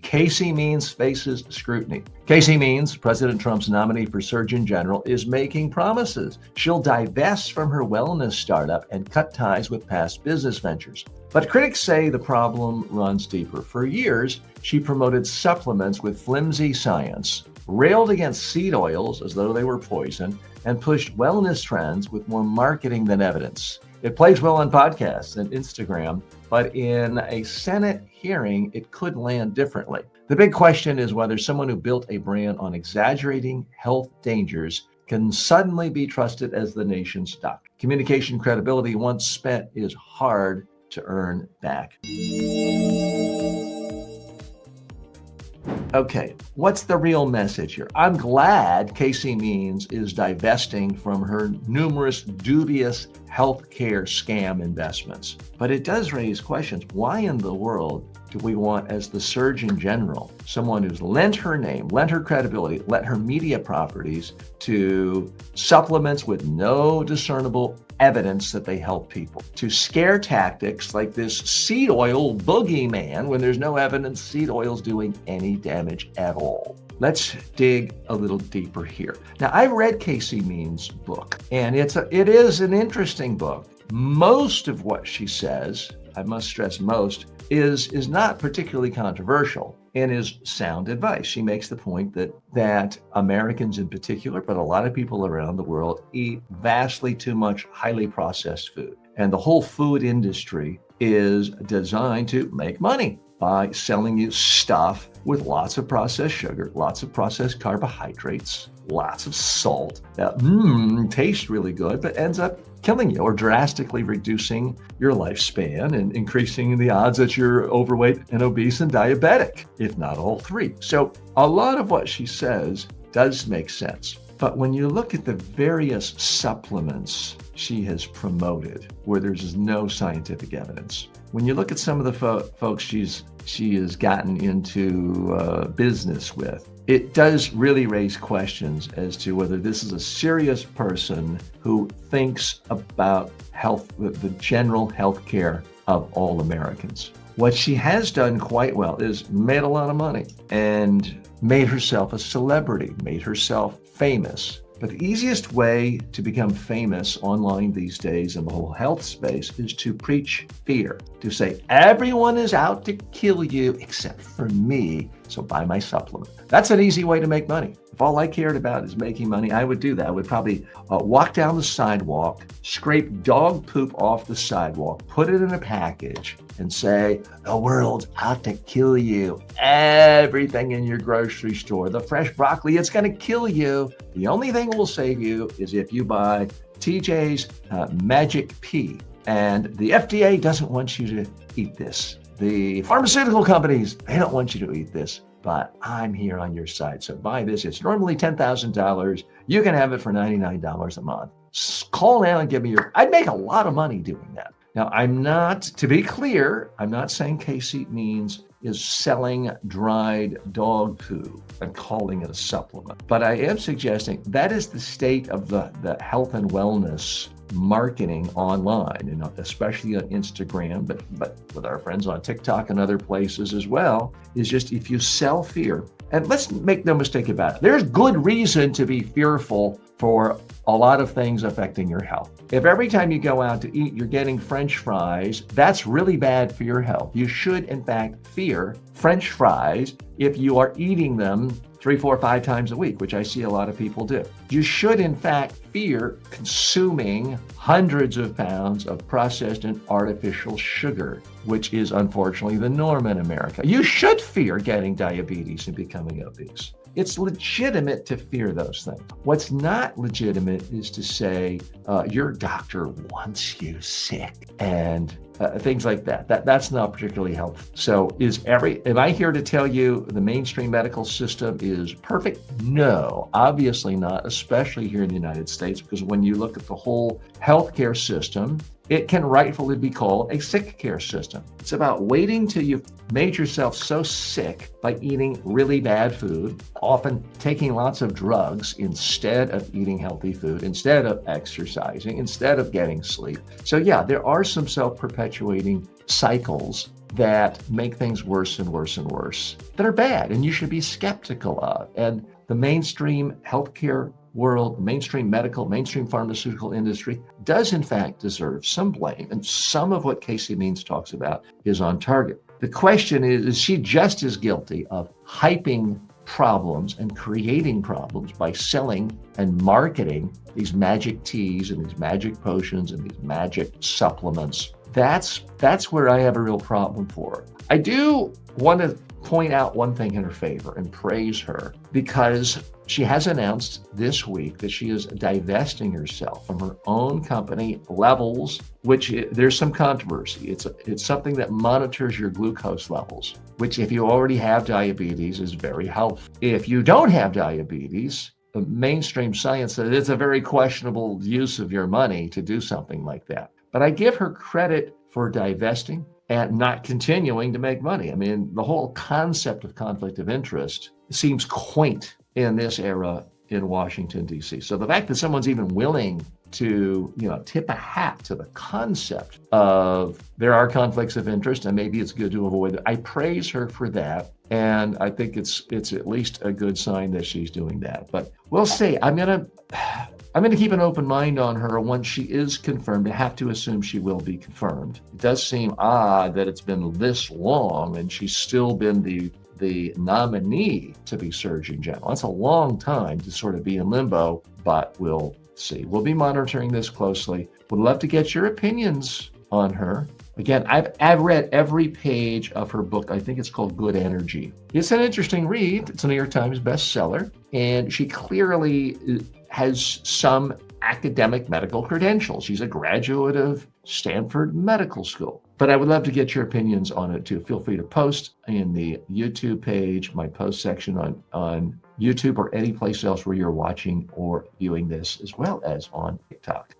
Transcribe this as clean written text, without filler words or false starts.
Casey Means faces scrutiny. Casey Means, President Trump's nominee for Surgeon General, is making promises. She'll divest from her wellness startup and cut ties with past business ventures. But critics say the problem runs deeper. For years, she promoted supplements with flimsy science, railed against seed oils as though they were poison, and pushed wellness trends with more marketing than evidence. It plays well on podcasts and Instagram, but in a Senate hearing, it could land differently. The big question is whether someone who built a brand on exaggerating health dangers can suddenly be trusted as the nation's doctor. Communication credibility once spent is hard to earn back. Okay, what's the real message here? I'm glad Casey Means is divesting from her numerous dubious healthcare scam investments. But it does raise questions. Why in the world do we want, as the Surgeon General, someone who's lent her name, lent her credibility, lent her media properties to supplements with no discernible evidence that they help people, to scare tactics like this seed oil boogeyman when there's no evidence seed oil's doing any damage at all? Let's dig a little deeper here. Now, I read Casey Means' book, and it is an interesting book. Most of what she says, I must stress most, is not particularly controversial and is sound advice. She makes the point that Americans in particular, but a lot of people around the world, eat vastly too much highly processed food. And the whole food industry is designed to make money by selling you stuff with lots of processed sugar, lots of processed carbohydrates, lots of salt that tastes really good, but ends up killing you or drastically reducing your lifespan and increasing the odds that you're overweight and obese and diabetic, if not all three. So a lot of what she says does make sense. But when you look at the various supplements she has promoted where there's no scientific evidence, when you look at some of the folks she has gotten into business with, it does really raise questions as to whether this is a serious person who thinks about health, the general health care of all Americans. What she has done quite well is made a lot of money and made herself a celebrity, made herself famous. But the easiest way to become famous online these days in the whole health space is to preach fear, to say, everyone is out to kill you except for me, so buy my supplement. That's an easy way to make money. If all I cared about is making money, I would do that. I would probably walk down the sidewalk, scrape dog poop off the sidewalk, put it in a package, and say, the world's out to kill you. Everything in your grocery store, the fresh broccoli, it's gonna kill you. The only thing will save you is if you buy TJ's Magic Pea. And the FDA doesn't want you to eat this. The pharmaceutical companies, they don't want you to eat this, but I'm here on your side. So buy this. It's normally $10,000. You can have it for $99 a month. Call now and give me I'd make a lot of money doing that. Now, to be clear, I'm not saying Casey Means is selling dried dog poo and calling it a supplement. But I am suggesting that is the state of the health and wellness marketing online, and especially on Instagram, but with our friends on TikTok and other places as well, is just if you sell fear, and let's make no mistake about it, there's good reason to be fearful for a lot of things affecting your health. If every time you go out to eat, you're getting French fries, that's really bad for your health. You should, in fact, fear French fries if you are eating them 3, 4, 5 times a week, which I see a lot of people do. You should, in fact, fear consuming hundreds of pounds of processed and artificial sugar, which is unfortunately the norm in America. You should fear getting diabetes and becoming obese. It's legitimate to fear those things. What's not legitimate is to say your doctor wants you sick and things like that. That's not particularly helpful. So am I here to tell you the mainstream medical system is perfect? No, obviously not, especially here in the United States, because when you look at the whole healthcare system, it can rightfully be called a sick care system. It's about waiting till you've made yourself so sick by eating really bad food, often taking lots of drugs instead of eating healthy food, instead of exercising, instead of getting sleep. So yeah, there are some self-perpetuating cycles that make things worse and worse and worse, that are bad and you should be skeptical of. And the mainstream healthcare world, mainstream medical, mainstream pharmaceutical industry does in fact deserve some blame. And some of what Casey Means talks about is on target. The question is she just as guilty of hyping problems and creating problems by selling and marketing these magic teas and these magic potions and these magic supplements? That's where I have a real problem for her. I do want to point out one thing in her favor and praise her, because she has announced this week that she is divesting herself from her own company, Levels, which there's some controversy. It's something that monitors your glucose levels, which if you already have diabetes is very helpful. If you don't have diabetes, the mainstream science says it's a very questionable use of your money to do something like that. But I give her credit for divesting and not continuing to make money. I mean, the whole concept of conflict of interest seems quaint in this era in Washington, D.C. So the fact that someone's even willing to, tip a hat to the concept of there are conflicts of interest and maybe it's good to avoid it, I praise her for that. And I think it's at least a good sign that she's doing that. But we'll see. I'm going to keep an open mind on her once she is confirmed. I have to assume she will be confirmed. It does seem odd that it's been this long and she's still been the nominee to be Surgeon General. That's a long time to sort of be in limbo, but we'll see. We'll be monitoring this closely. Would love to get your opinions on her. Again, I've read every page of her book. I think it's called Good Energy. It's an interesting read. It's a New York Times bestseller, and she clearly has some academic medical credentials. She's a graduate of Stanford Medical School. But I would love to get your opinions on it too. Feel free to post in the YouTube page, my post section on YouTube, or any place else where you're watching or viewing this, as well as on TikTok.